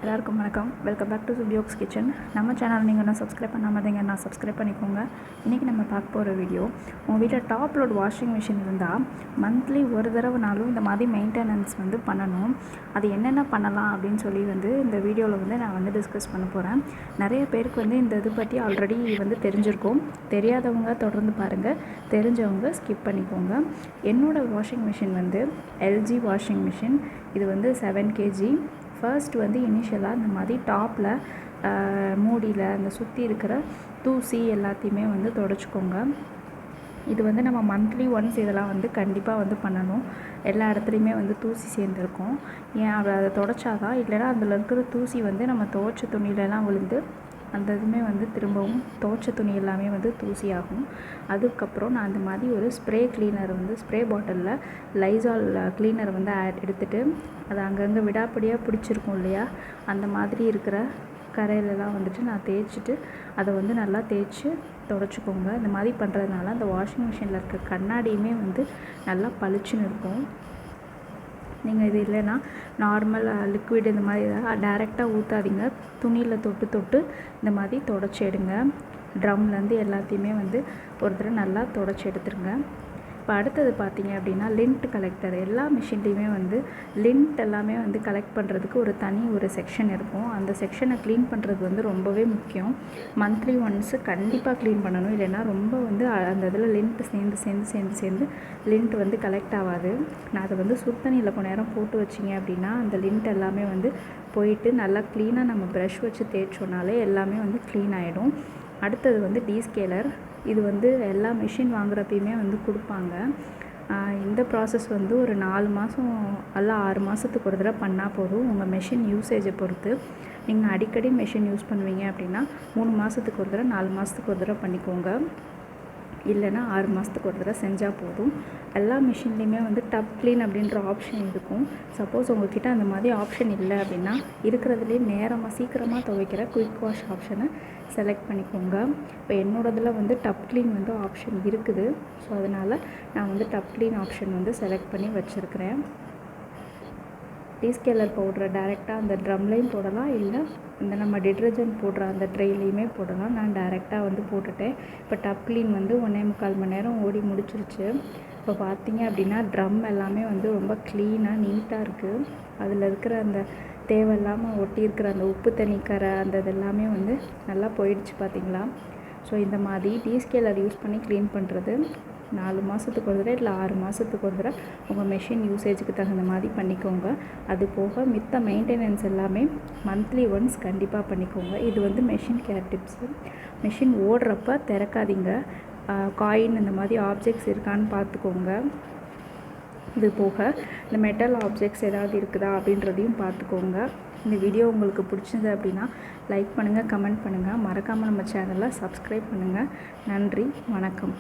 எல்லாருக்கும் வணக்கம். Welcome back to சுபியோக்ஸ் கிச்சன். நம்ம சேனல் நீங்கள் என்ன சப்ஸ்கிரைப் பண்ணாமல் இருந்தீங்கன்னா சப்ஸ்கிரைப் பண்ணிக்கோங்க. இன்றைக்கி நம்ம பார்க்க போகிற வீடியோ, உங்கள் வீட்டில் டாப் லோட் வாஷிங் மிஷின் இருந்தால் மந்த்லி ஒரு தடவைனாலும் இந்த மாதிரி மெயின்டெனன்ஸ் பண்ணணும். அது என்னென்ன பண்ணலாம் அப்படின்னு சொல்லி இந்த வீடியோவில் நான் டிஸ்கஸ் பண்ண போகிறேன். நிறைய பேருக்கு இந்த இது பற்றி ஆல்ரெடி தெரிஞ்சிருக்கும். தெரியாதவங்க தொடர்ந்து பாருங்கள், தெரிஞ்சவங்க ஸ்கிப் பண்ணிக்கோங்க. என்னோடய washing machine LG washing machine. இது 7 kg. ஃபர்ஸ்ட் இனிஷியலாக இந்த மாதிரி டாப்பில் மூடியில் அந்த சுற்றி இருக்கிற தூசி எல்லாத்தையுமே தொடச்சிக்கோங்க. இது நம்ம மந்த்லி ஒன்ஸ் இதெல்லாம் கண்டிப்பாக பண்ணணும். எல்லா இடத்துலையுமே தூசி சேர்ந்துருக்கும். ஏன் அதை தொடச்சாதான், இல்லைன்னா அதில் இருக்கிற தூசி நம்ம துவைச்ச துணியிலலாம் விழுந்து அந்த இதுவுமே திரும்பவும் துவைச்ச துணி எல்லாமே தூசி ஆகும். அதுக்கப்புறம் நான் அந்த மாதிரி ஒரு ஸ்ப்ரே கிளீனர் ஸ்ப்ரே பாட்டிலில் லைசால் கிளீனர் எடுத்துகிட்டு அதை அங்கங்கே விடாப்படியாக பிடிச்சிருக்கும் இல்லையா, அந்த மாதிரி இருக்கிற கரையிலலாம் நான் தேய்ச்சிட்டு அதை நல்லா தேய்ச்சி தொடச்சிக்கோங்க. இந்த மாதிரி பண்ணுறதுனால அந்த வாஷிங் மிஷினில் இருக்க கண்ணாடியுமே நல்லா பளிச்சுன்னு இருக்கும். நீங்கள் இது இல்லைன்னா நார்மல் லிக்விட் இந்த மாதிரி டைரெக்டாக ஊற்றாதீங்க. துணியில் தொட்டு இந்த மாதிரி தொடச்சி எடுங்க. ட்ரம்லேருந்து எல்லாத்தையுமே ஒரு தடவை நல்லா தொடச்சி எடுத்துருங்க. இப்போ அடுத்தது பார்த்தீங்க அப்படின்னா லிண்ட் கலெக்டர். எல்லா மிஷின்லேயுமே லிண்ட் எல்லாமே கலெக்ட் பண்ணுறதுக்கு ஒரு செக்ஷன் இருக்கும். அந்த செக்ஷனை க்ளீன் பண்ணுறது ரொம்பவே முக்கியம். மந்த்லி ஒன்ஸு கண்டிப்பாக க்ளீன் பண்ணணும். இல்லைன்னா ரொம்ப அந்த இதில் லிண்ட் சேர்ந்து லிண்ட் கலெக்ட் ஆகாது. நான் அதை சுடுதண்ணியில் கொஞ்ச நேரம் போட்டு வச்சிங்க அப்படின்னா அந்த லிண்ட் எல்லாமே போயிட்டு நல்லா க்ளீனாக நம்ம ப்ரஷ் வச்சு தேய்ச்சோனாலே எல்லாமே க்ளீன் ஆகிடும். அடுத்தது டீஸ்கேலர். இது எல்லா மிஷின் வாங்குறப்பயுமே கொடுப்பாங்க. இந்த ப்ராசஸ் ஒரு 4 மாதம் அல்ல 6 மாதத்துக்கு ஒரு தடவை பண்ணால் போதும். உங்கள் மெஷின் யூசேஜை பொறுத்து. நீங்கள் அடிக்கடி மெஷின் யூஸ் பண்ணுவீங்க அப்படின்னா 3 மாதத்துக்கு ஒரு தடவை 4 மாதத்துக்கு ஒரு தடவை பண்ணிக்கோங்க. இல்லைன்னா 6 மாதத்துக்கு ஒரு தடவை செஞ்சால் போதும். எல்லா மிஷின்லேயுமே டப் க்ளீன் அப்படின்ற ஆப்ஷன் இருக்கும். சப்போஸ் உங்கள்கிட்ட அந்த மாதிரி ஆப்ஷன் இல்லை அப்படின்னா இருக்கிறதுலே சீக்கிரமாக துவைக்கிற குயிக் வாஷ் ஆப்ஷனை செலக்ட் பண்ணிக்கோங்க. இப்போ என்னோடதில் டப் க்ளீன் ஆப்ஷன் இருக்குது. ஸோ அதனால் நான் டப் க்ளீன் ஆப்ஷன் செலக்ட் பண்ணி வச்சுருக்கிறேன். டீஸ்கேலர் பவுடரை டைரெக்டாக அந்த ட்ரம்லேயும் போடலாம், இல்லை இந்த நம்ம டிட்டர்ஜென்ட் போடுற அந்த ட்ரெயிலையுமே போடலாம். நான் டைரெக்டாக போட்டுட்டேன். இப்போ டப் க்ளீன் 1.25 மணி நேரம் ஓடி முடிச்சிருச்சு. இப்போ பார்த்தீங்க அப்படின்னா ட்ரம் எல்லாமே ரொம்ப க்ளீனாக நீட்டாக இருக்குது. அதில் இருக்கிற அந்த தேவையில்லாமல் ஒட்டி இருக்கிற அந்த உப்பு தண்ணி கரை அந்த இதெல்லாமே நல்லா போயிடுச்சு பார்த்தீங்களா. ஸோ இந்த மாதிரி டீஸ்கேலர் யூஸ் பண்ணி க்ளீன் பண்ணுறது 4 மாதத்துக்கு ஒரு தடவை இல்லை 6 மாதத்துக்கு ஒரு தடவை உங்கள் மெஷின் யூசேஜுக்கு தகுந்த மாதிரி பண்ணிக்கோங்க. அது போக மித்த மெயின்டெனன்ஸ் எல்லாமே மந்த்லி ஒன்ஸ் கண்டிப்பாக பண்ணிக்கோங்க. இது மெஷின் கேர் டிப்ஸு. மெஷின் ஓடுறப்ப திறக்காதீங்க. காயின் இந்த மாதிரி ஆப்ஜெக்ட்ஸ் இருக்கான்னு பார்த்துக்கோங்க. இது போக இந்த மெட்டல் ஆப்ஜெக்ட்ஸ் ஏதாவது இருக்குதா அப்படின்றதையும் பார்த்துக்கோங்க. இந்த வீடியோ உங்களுக்கு பிடிச்சது அப்படின்னா லைக் பண்ணுங்கள், கமெண்ட் பண்ணுங்கள். மறக்காமல் நம்ம சேனலை சப்ஸ்கிரைப் பண்ணுங்கள். நன்றி, வணக்கம்.